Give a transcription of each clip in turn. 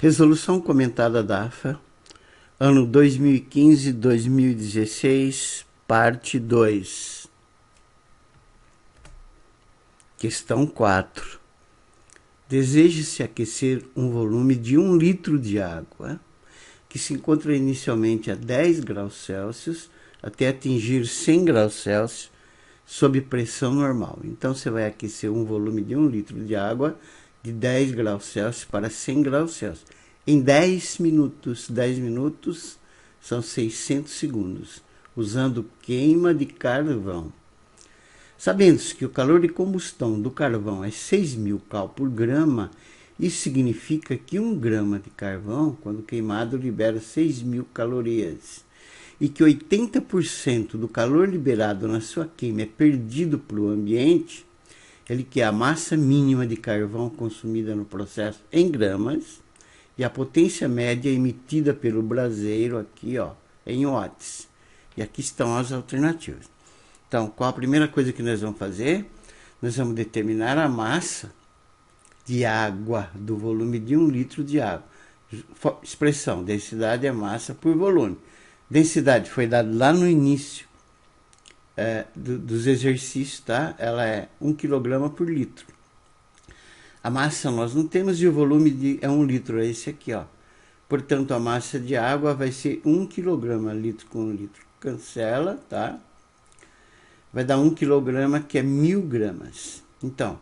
Resolução comentada da AFA, ano 2015-2016, parte 2. Questão 4. Deseja-se aquecer um volume de 1 litro de água, que se encontra inicialmente a 10 graus Celsius, até atingir 100 graus Celsius, sob pressão normal. Então, você vai aquecer um volume de 1 litro de água de 10 graus Celsius para 100 graus Celsius. Em 10 minutos. 10 minutos são 600 segundos, usando queima de carvão. Sabendo-se que o calor de combustão do carvão é 6.000 cal por grama, isso significa que 1 grama de carvão, quando queimado, libera 6.000 calorias. E que 80% do calor liberado na sua queima é perdido para o ambiente, ele que é a massa mínima de carvão consumida no processo em gramas e a potência média emitida pelo braseiro aqui, ó, em watts. E aqui estão as alternativas. Então, qual a primeira coisa que nós vamos fazer? Nós vamos determinar a massa de água, do volume de 1 litro de água. Expressão, densidade é massa por volume. Densidade foi dada lá no início dos exercícios, tá? Ela é 1 kg por litro. A massa nós não temos e o volume é 1 litro, é esse aqui, ó. Portanto, a massa de água vai ser 1 kg, litro com 1 litro. Cancela, tá? Vai dar 1 kg, que é 1.000 gramas. Então,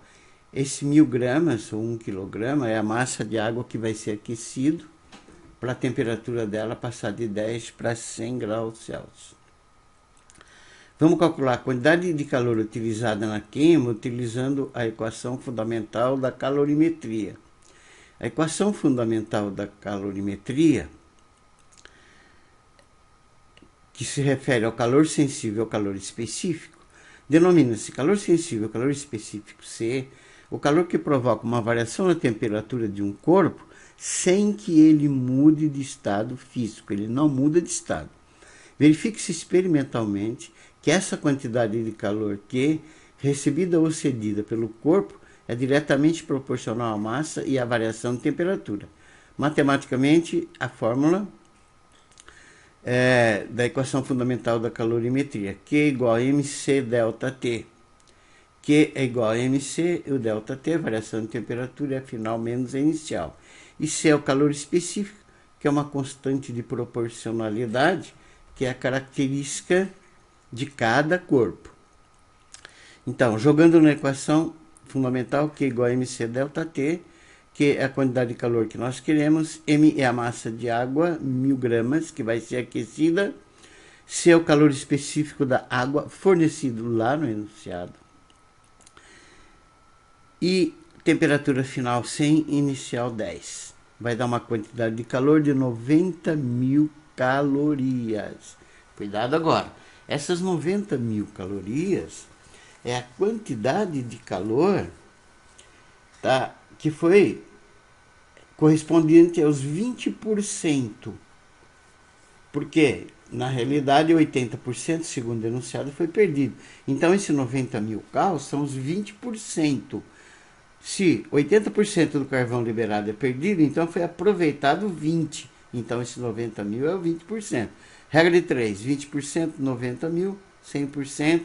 esse 1.000 gramas, ou 1 kg, é a massa de água que vai ser aquecido para a temperatura dela passar de 10 para 100 graus Celsius. Vamos calcular a quantidade de calor utilizada na queima utilizando a equação fundamental da calorimetria. A equação fundamental da calorimetria, que se refere ao calor sensível e ao calor específico, denomina-se calor sensível e calor específico C, o calor que provoca uma variação na temperatura de um corpo sem que ele mude de estado físico, ele não muda de estado. Verifique-se experimentalmente que essa quantidade de calor que, recebida ou cedida pelo corpo, é diretamente proporcional à massa e à variação de temperatura. Matematicamente, a fórmula da equação fundamental da calorimetria, Q é igual a mc delta T. Q é igual a mc, o delta T, variação de temperatura, é a final menos a inicial. E C é o calor específico, que é uma constante de proporcionalidade, que é a característica de cada corpo. Então, jogando na equação fundamental, Q é igual a mc delta T, que é a quantidade de calor que nós queremos, M é a massa de água, 1.000 gramas, que vai ser aquecida, C é o calor específico da água fornecido lá no enunciado, e temperatura final 100, inicial 10. Vai dar uma quantidade de calor de 90.000 calorias. Cuidado agora. Essas 90.000 calorias é a quantidade de calor, tá, que foi correspondente aos 20%. Porque, na realidade, 80%, segundo o enunciado, foi perdido. Então, esses 90.000 cal são os 20%. Se 80% do carvão liberado é perdido, então foi aproveitado 20%. Então, esses 90.000 é o 20%. Regra de 3, 20%, 90.000, 100%,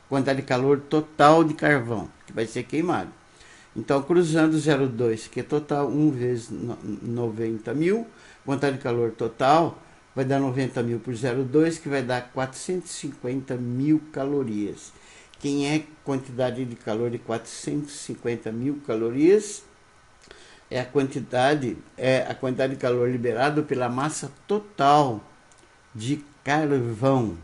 quantidade de calor total de carvão, que vai ser queimado. Então, cruzando 0,2, que é total, 1 vezes 90.000, quantidade de calor total, vai dar 90.000 por 0,2, que vai dar 450.000 calorias. Quem é quantidade de calor de 450.000 calorias? É a quantidade de calor liberado pela massa total de carvão.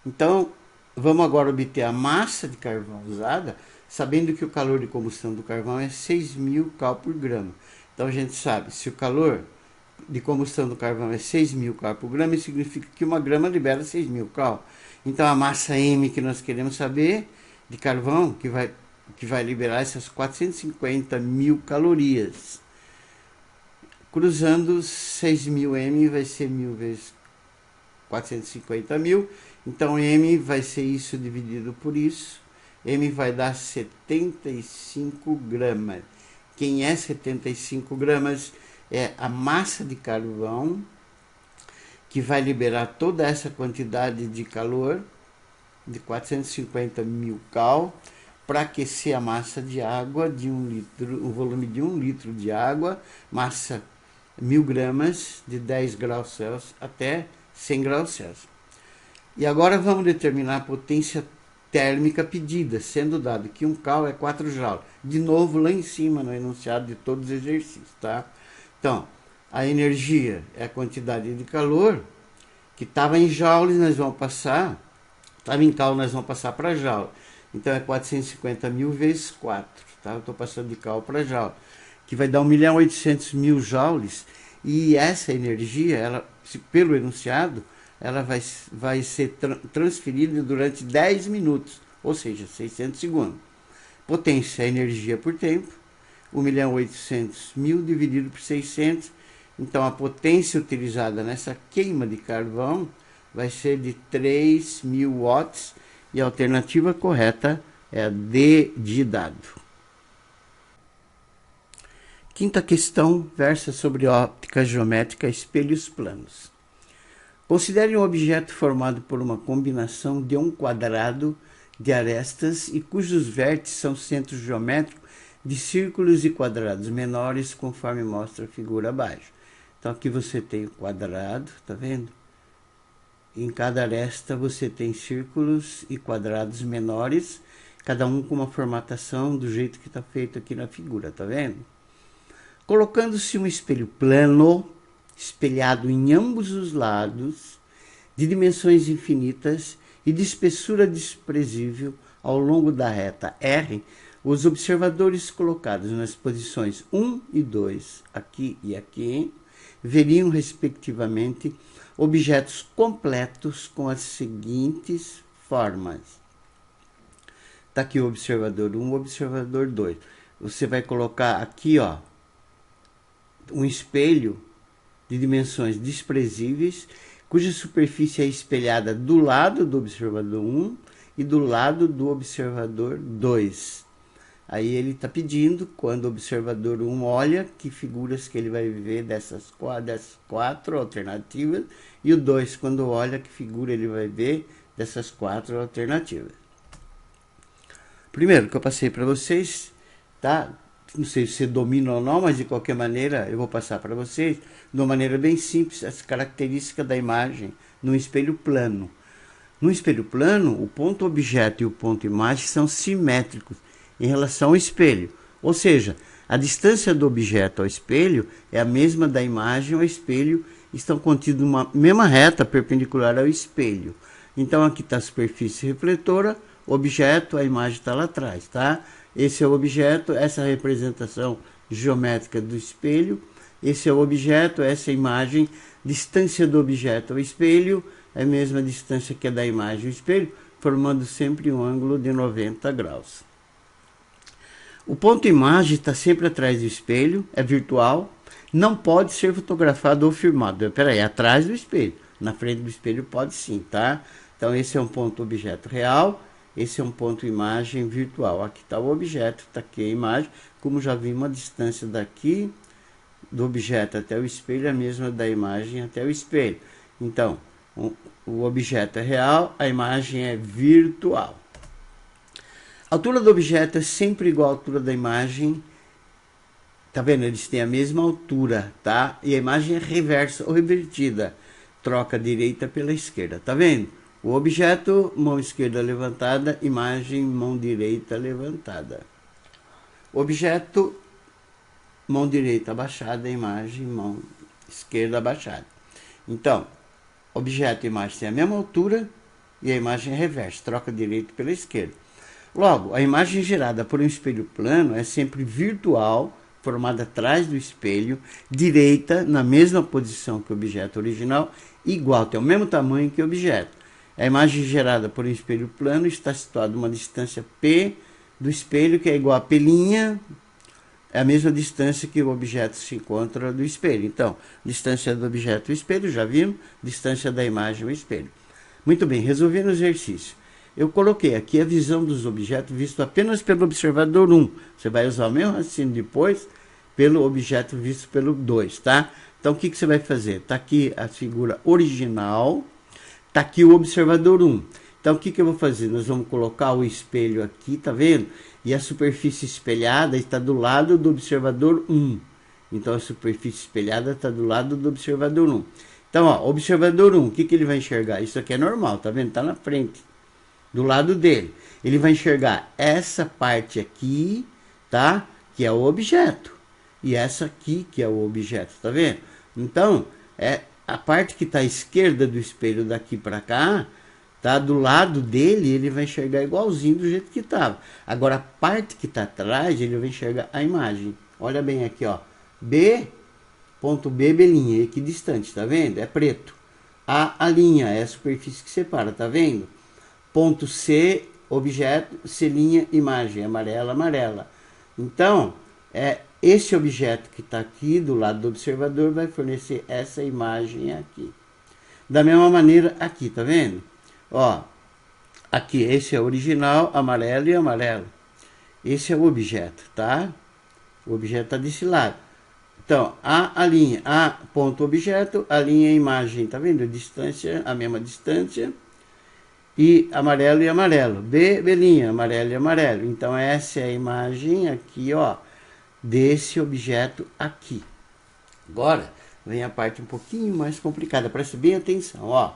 Então, vamos agora obter a massa de carvão usada, sabendo que o calor de combustão do carvão é 6.000 cal por grama. Então, a gente sabe, se o calor de combustão do carvão é 6.000 cal por grama, isso significa que 1 grama libera 6.000 cal. Então, a massa M que nós queremos saber de carvão, que vai liberar essas 450.000 calorias. Cruzando 6.000 M vai ser 1.000 vezes 450.000. Então, M vai ser isso dividido por isso. M vai dar 75 gramas. Quem é 75 gramas? É a massa de carvão que vai liberar toda essa quantidade de calor, de 450 mil cal, para aquecer a massa de água de 1 litro, o volume de 1 litro de água, massa 1000 gramas, de 10 graus Celsius até 100 graus Celsius. E agora vamos determinar a potência térmica pedida, sendo dado que 1 cal é 4 joules. De novo, lá em cima, no enunciado de todos os exercícios, tá? Então, a energia é a quantidade de calor, que estava em joules, nós vamos passar, estava em cal, nós vamos passar para joule. Então, é 450 mil vezes 4, tá? Eu estou passando de cal para joule, que vai dar 1.800.000 joules, e essa energia, ela, pelo enunciado, ela vai ser transferida durante 10 minutos, ou seja, 600 segundos. Potência é energia por tempo, 1.800.000 dividido por 600. Então, a potência utilizada nessa queima de carvão vai ser de 3.000 watts, e a alternativa correta é a D de dado. Quinta questão versa sobre óptica geométrica, espelhos planos. Considere um objeto formado por uma combinação de um quadrado de arestas e cujos vértices são centros geométricos de círculos e quadrados menores, conforme mostra a figura abaixo. Então, aqui você tem o quadrado, tá vendo? Em cada aresta você tem círculos e quadrados menores, cada um com uma formatação do jeito que está feito aqui na figura, tá vendo? Colocando-se um espelho plano, espelhado em ambos os lados, de dimensões infinitas e de espessura desprezível ao longo da reta R, os observadores colocados nas posições 1 e 2, aqui e aqui, veriam, respectivamente, objetos completos com as seguintes formas. Está aqui o observador 1, o observador 2. Você vai colocar aqui, ó, um espelho de dimensões desprezíveis, cuja superfície é espelhada do lado do observador 1 e do lado do observador 2. Aí ele está pedindo, quando o observador 1 olha, que figuras que ele vai ver dessas quatro alternativas, e o 2, quando olha, que figura ele vai ver dessas 4 alternativas. Primeiro que eu passei para vocês, tá? Não sei se você domina ou não, mas de qualquer maneira eu vou passar para vocês, de uma maneira bem simples, as características da imagem no espelho plano. No espelho plano, o ponto objeto e o ponto imagem são simétricos em relação ao espelho. Ou seja, a distância do objeto ao espelho é a mesma da imagem ao espelho, estão contidos numa mesma reta perpendicular ao espelho. Então aqui está a superfície refletora, o objeto, a imagem está lá atrás, tá? Esse é o objeto, essa é a representação geométrica do espelho. Esse é o objeto, essa é a imagem. Distância do objeto ao espelho é a mesma distância que a da imagem ao espelho, formando sempre um ângulo de 90 graus. O ponto imagem está sempre atrás do espelho, é virtual, não pode ser fotografado ou filmado. Espera aí, atrás do espelho. Na frente do espelho pode sim, tá? Então esse é um ponto objeto real. Esse é um ponto imagem virtual. Aqui está o objeto, está aqui a imagem. Como já vimos, a distância daqui do objeto até o espelho é a mesma da imagem até o espelho. Então, o objeto é real, a imagem é virtual. A altura do objeto é sempre igual à altura da imagem. Tá vendo? Eles têm a mesma altura, tá? E a imagem é reversa ou revertida. Troca a direita pela esquerda, tá vendo? O objeto, mão esquerda levantada, imagem, mão direita levantada. Objeto, mão direita abaixada, imagem, mão esquerda abaixada. Então, objeto e imagem têm a mesma altura e a imagem é reversa, troca a direita pela esquerda. Logo, a imagem gerada por um espelho plano é sempre virtual, formada atrás do espelho, direita, na mesma posição que o objeto original, igual, tem o mesmo tamanho que o objeto. A imagem gerada por um espelho plano está situada a uma distância P do espelho, que é igual a P', é a mesma distância que o objeto se encontra do espelho. Então, distância do objeto ao espelho, já vimos, distância da imagem ao espelho. Muito bem, resolvendo o exercício. eu coloquei aqui a visão dos objetos visto apenas pelo observador 1. Você vai usar o mesmo raciocínio depois pelo objeto visto pelo 2, tá? Então, o que você vai fazer? Está aqui a figura original, está aqui o observador 1. Então, o que eu vou fazer? Nós vamos colocar o espelho aqui, tá vendo? E a superfície espelhada está do lado do observador 1. Então, a superfície espelhada está do lado do observador 1. Então, ó, observador 1, o que ele vai enxergar? Isso aqui é normal, tá vendo? Está na frente, do lado dele. Ele vai enxergar essa parte aqui, tá? Que é o objeto. E essa aqui, que é o objeto, tá vendo? Então, a parte que está à esquerda do espelho daqui para cá, tá? Do lado dele, ele vai enxergar igualzinho do jeito que estava. Agora, a parte que está atrás, ele vai enxergar a imagem. Olha bem aqui, ó. B, ponto B, linha, equidistante, tá vendo? É preto. A linha é a superfície que separa, tá vendo? Ponto C, objeto, C', imagem, amarela, amarela. Então, esse objeto que está aqui do lado do observador vai fornecer essa imagem aqui. Da mesma maneira aqui, tá vendo? Ó, aqui, esse é o original, amarelo e amarelo. Esse é o objeto, tá? O objeto está desse lado. Então, a linha, A ponto objeto, a linha é imagem, tá vendo? Distância, a mesma distância. E amarelo e amarelo. B, linha, amarelo e amarelo. Então, essa é a imagem aqui, ó, desse objeto aqui. Agora, vem a parte um pouquinho mais complicada. Preste bem atenção, ó.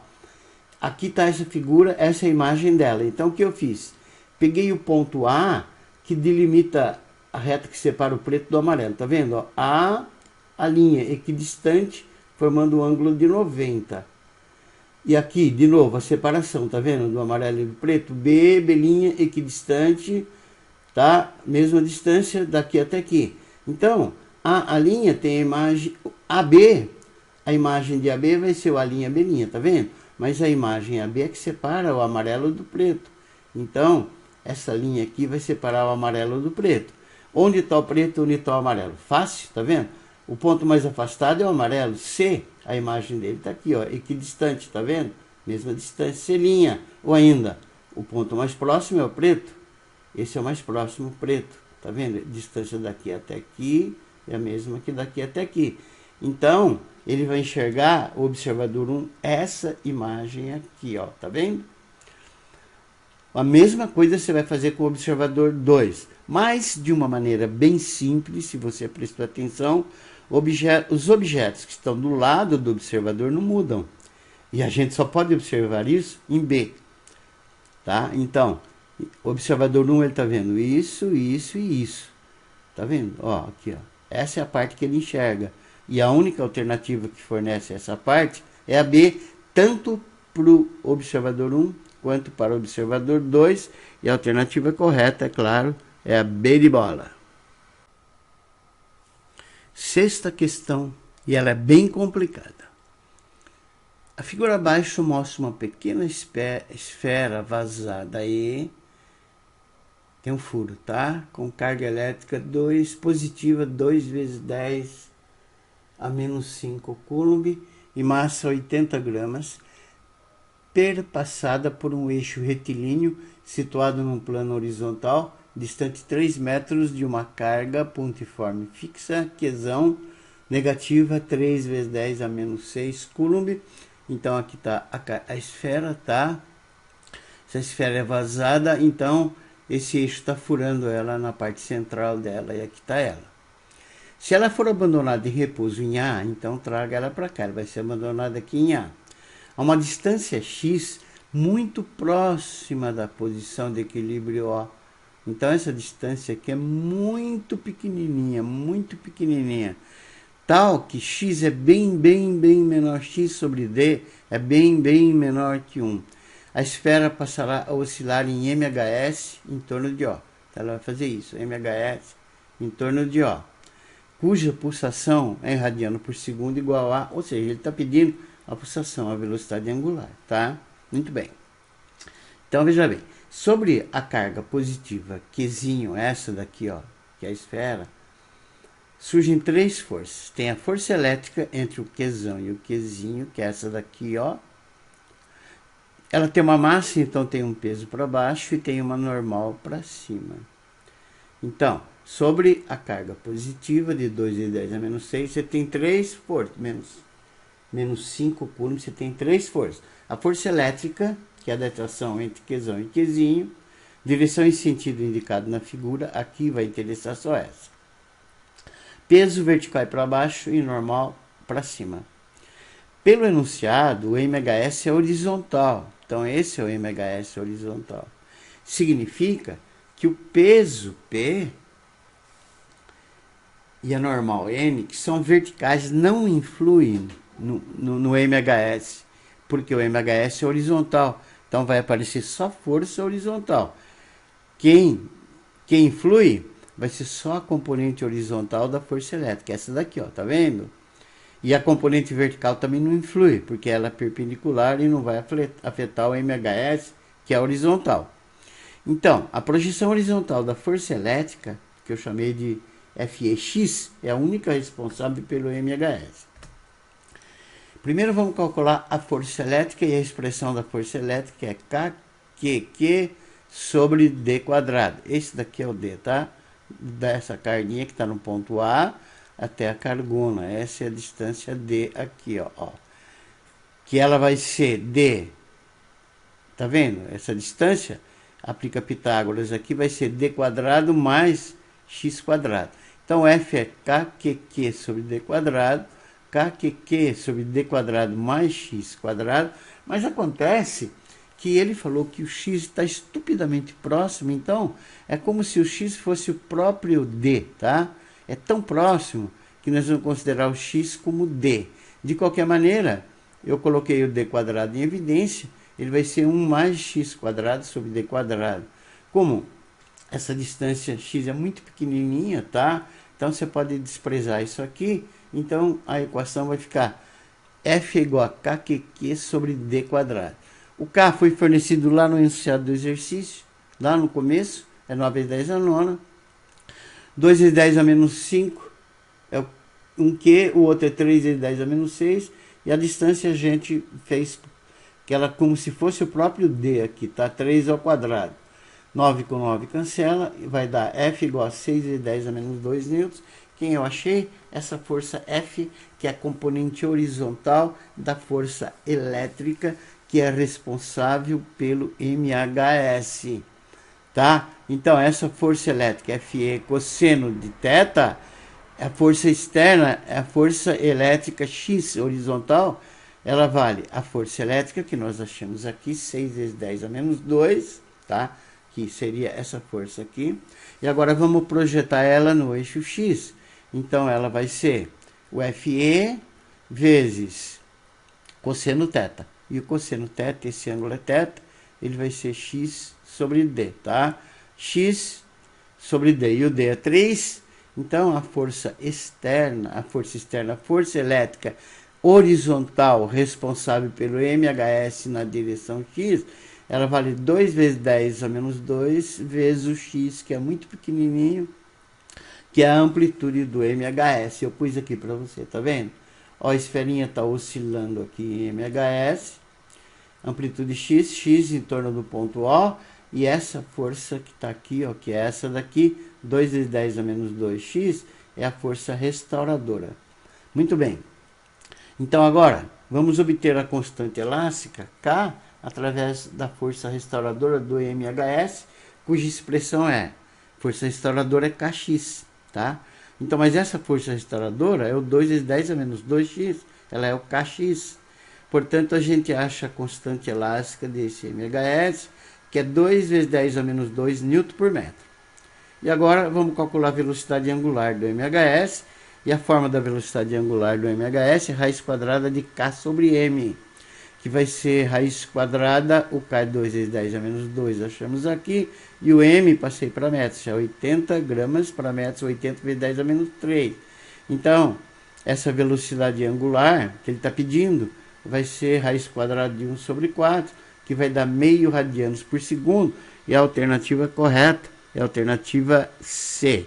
Aqui está essa figura, essa é a imagem dela. Então, o que eu fiz? Peguei o ponto A, que delimita a reta que separa o preto do amarelo. Tá vendo? Ó, a linha equidistante, formando um ângulo de 90. E aqui, de novo, a separação, tá vendo? Do amarelo e do preto. B, linha equidistante, tá? Mesma distância daqui até aqui. Então, a linha tem a imagem AB. A imagem de AB vai ser a linha B', tá vendo? Mas a imagem AB é que separa o amarelo do preto. Então, essa linha aqui vai separar o amarelo do preto. Onde está o preto, onde está o amarelo? Fácil, tá vendo? O ponto mais afastado é o amarelo. C, a imagem dele está aqui, ó, equidistante, tá vendo? Mesma distância, C'. Ou ainda, o ponto mais próximo é o preto. Esse é o mais próximo, preto. Tá vendo? A distância daqui até aqui é a mesma que daqui até aqui. Então, ele vai enxergar, o observador 1, essa imagem aqui, ó, tá vendo? A mesma coisa você vai fazer com o observador 2, mas de uma maneira bem simples, se você prestou atenção, os objetos que estão do lado do observador não mudam. E a gente só pode observar isso em B, tá? Então, o observador 1, ele tá vendo isso, isso e isso. Tá vendo? Ó, aqui, ó. Essa é a parte que ele enxerga. E a única alternativa que fornece essa parte é a B, tanto para o observador 1 quanto para o observador 2. E a alternativa correta, é claro, é a B de bola. Sexta questão, e ela é bem complicada. A figura abaixo mostra uma pequena esfera vazada e tem um furo, tá? Com carga elétrica 2 positiva, 2 vezes 10 a menos 5 coulomb e massa 80 gramas, perpassada por um eixo retilíneo situado num plano horizontal, distante 3 metros de uma carga pontiforme fixa, Qzão, negativa 3 vezes 10 a menos 6 coulomb. Então aqui está a esfera, tá? Essa esfera é vazada, então esse eixo está furando ela na parte central dela e aqui está ela. Se ela for abandonada em repouso em A, então traga ela para cá, ela vai ser abandonada aqui em A. A uma distância x muito próxima da posição de equilíbrio O. Então essa distância aqui é muito pequenininha, tal que x é bem menor, x sobre d é bem menor que 1. A esfera passará a oscilar em MHS em torno de O. Então ela vai fazer isso, MHS em torno de O, cuja pulsação é em radiano por segundo igual a, ou seja, ele está pedindo a pulsação, a velocidade angular, tá? Muito bem. Então veja bem, sobre a carga positiva Qzinho, essa daqui, ó, que é a esfera, surgem 3 forças. Tem a força elétrica entre o Qzão e o Qzinho, que é essa daqui, ó. ela tem uma massa, então tem um peso para baixo e tem uma normal para cima. Então, sobre a carga positiva de 2 vezes 10 a menos 6, você tem 3 forças, menos 5 coulombs, você tem 3 forças. A força elétrica, que é a da atração entre Qzão e Qzinho, direção e sentido indicado na figura, aqui vai interessar só essa. Peso vertical para baixo e normal para cima. Pelo enunciado, o MHS é horizontal. Então, esse é o MHS horizontal. Significa que o peso P e a normal N, que são verticais, não influem no MHS, porque o MHS é horizontal. Então, vai aparecer só força horizontal. Quem influi vai ser só a componente horizontal da força elétrica, essa daqui, ó, tá vendo? E a componente vertical também não influi, porque ela é perpendicular e não vai afetar o MHS, que é horizontal. Então, a projeção horizontal da força elétrica, que eu chamei de FEX, é a única responsável pelo MHS. Primeiro vamos calcular a força elétrica, e a expressão da força elétrica é KQQ sobre D quadrado. Esse daqui é o D, tá? Dessa carguinha que está no ponto A até a cargona. Essa é a distância D aqui, ó. Que ela vai ser D. Tá vendo? Essa distância, aplica Pitágoras aqui, vai ser D quadrado mais X quadrado. Então, F é KQQ sobre D quadrado, KQQ sobre D quadrado mais X quadrado. Mas acontece que ele falou que o X está estupidamente próximo, então é como se o X fosse o próprio D, tá? É tão próximo que nós vamos considerar o X como D. De qualquer maneira, eu coloquei o D quadrado em evidência, ele vai ser 1 mais X quadrado sobre D quadrado. Como essa distância X é muito pequenininha, tá? Então você pode desprezar isso aqui, então a equação vai ficar F é igual a KQQ sobre D quadrado. O K foi fornecido lá no enunciado do exercício, lá no começo, é 9 vezes 10 a nona. 2 vezes 10 a menos 5 é um Q, o outro é 3 vezes 10 a menos 6, e a distância a gente fez que ela como se fosse o próprio D aqui, tá? 3 ao quadrado. 9 com 9 cancela, e vai dar F igual a 6 vezes 10 a menos 2 newtons. Quem eu achei? Essa força F, que é a componente horizontal da força elétrica, que é responsável pelo MHS, tá? Então, essa força elétrica, Fe cosseno de θ, a força externa é a força elétrica X horizontal, ela vale a força elétrica, que nós achamos aqui, 6 vezes 10 a menos 2, tá? Que seria essa força aqui. E agora vamos projetar ela no eixo X. Então, ela vai ser o Fe vezes cosseno θ. E o cosseno θ, esse ângulo é θ, ele vai ser X sobre D, tá? X sobre D. E o D é 3. Então, a força externa, a força elétrica horizontal responsável pelo MHS na direção X, ela vale 2 vezes 10 a menos 2 vezes o X, que é muito pequenininho, que é a amplitude do MHS. Eu pus aqui para você, tá vendo? Ó, a esferinha está oscilando aqui em MHS, amplitude X, X em torno do ponto O, e essa força que está aqui, ó, que é essa daqui, 2 vezes 10 a menos 2x, é a força restauradora. Muito bem. Então agora, vamos obter a constante elástica, K, através da força restauradora do MHS, cuja expressão é, força restauradora é Kx, tá? Então, mas essa força restauradora é o 2 vezes 10 a menos 2x, ela é o Kx. Portanto, a gente acha a constante elástica desse MHS, que é 2 vezes 10 a menos 2 Newton por metro. E agora vamos calcular a velocidade angular do MHS, e a forma da velocidade angular do MHS é raiz quadrada de K sobre M, que vai ser raiz quadrada, o K é 2 vezes 10 a menos 2, achamos aqui, e o M passei para metros, é 80 gramas para metros, 80 vezes 10 a menos 3. Então, essa velocidade angular que ele está pedindo vai ser raiz quadrada de 1 sobre 4, que vai dar meio radianos por segundo, e a alternativa correta é a alternativa C.